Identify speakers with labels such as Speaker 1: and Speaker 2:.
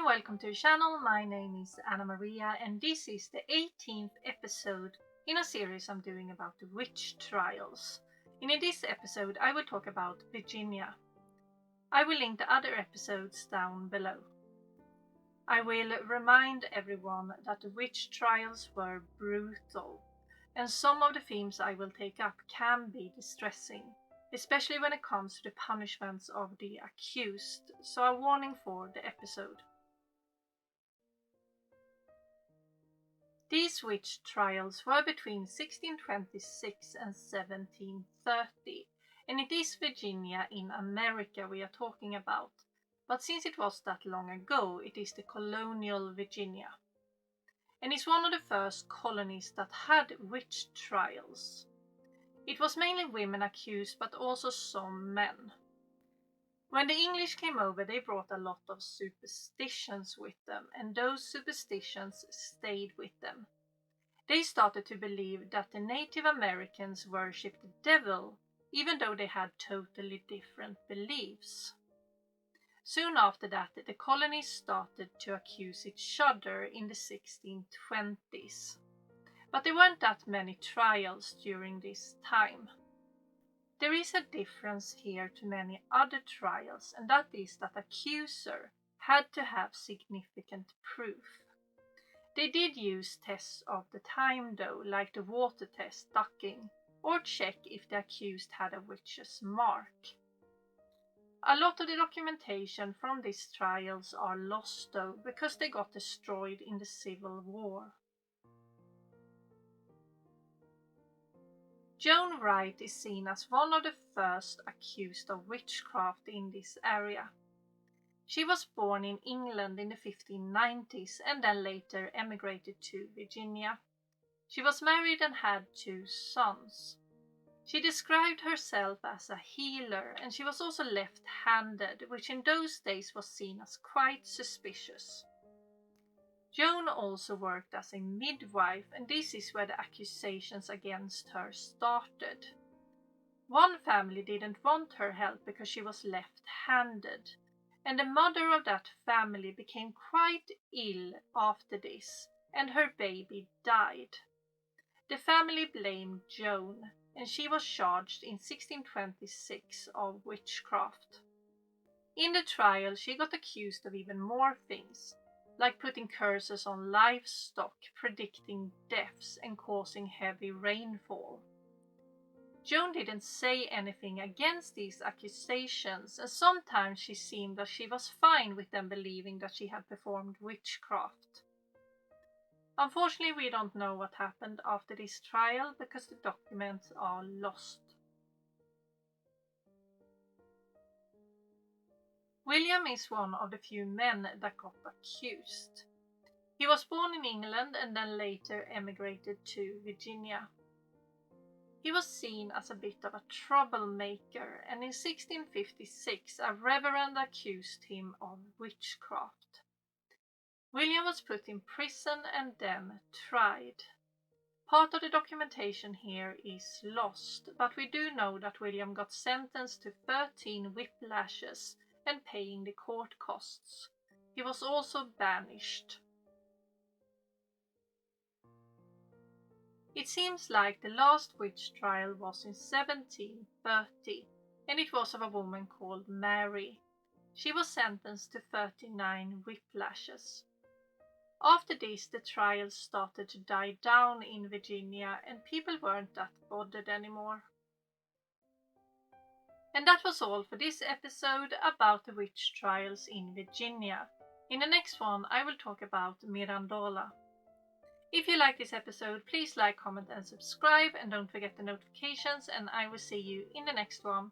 Speaker 1: and welcome to the channel. My name is Anna Maria and this is the 18th episode in a series I'm doing about the witch trials. And in this episode I will talk about Virginia. I will link the other episodes down below. I will remind everyone that the witch trials were brutal, and some of the themes I will take up can be distressing, especially when it comes to the punishments of the accused, so a warning for the episode. These witch trials were between 1626 and 1730, and it is Virginia in America we are talking about, but since it was that long ago, it is the colonial Virginia. And it's one of the first colonies that had witch trials. It was mainly women accused, but also some men. When the English came over, they brought a lot of superstitions with them, and those superstitions stayed with them. They started to believe that the Native Americans worshipped the devil, even though they had totally different beliefs. Soon after that, the colonies started to accuse each other in the 1620s. But there weren't that many trials during this time. There is a difference here to many other trials, and that is that accuser had to have significant proof. They did use tests of the time though, like the water test, ducking, or check if the accused had a witch's mark. A lot of the documentation from these trials are lost though, because they got destroyed in the Civil War. Joan Wright is seen as one of the first accused of witchcraft in this area. She was born in England in the 1590s and then later emigrated to Virginia. She was married and had 2 sons. She described herself as a healer, and she was also left-handed, which in those days was seen as quite suspicious. Joan also worked as a midwife, and this is where the accusations against her started. One family didn't want her help because she was left-handed, and the mother of that family became quite ill after this, and her baby died. The family blamed Joan, and she was charged in 1626 of witchcraft. In the trial, she got accused of even more things, like putting curses on livestock, predicting deaths, and causing heavy rainfall. Joan didn't say anything against these accusations, and sometimes she seemed that she was fine with them believing that she had performed witchcraft. Unfortunately, we don't know what happened after this trial because the documents are lost. William is one of the few men that got accused. He was born in England and then later emigrated to Virginia. He was seen as a bit of a troublemaker, and in 1656 a reverend accused him of witchcraft. William was put in prison and then tried. Part of the documentation here is lost, but we do know that William got sentenced to 13 whiplashes and paying the court costs. He was also banished. It seems like the last witch trial was in 1730, and it was of a woman called Mary. She was sentenced to 39 whiplashes. After this, the trials started to die down in Virginia, and people weren't that bothered anymore. And that was all for this episode about the witch trials in Virginia. In the next one, I will talk about Mirandola. If you like this episode, please like, comment and subscribe, and don't forget the notifications, and I will see you in the next one.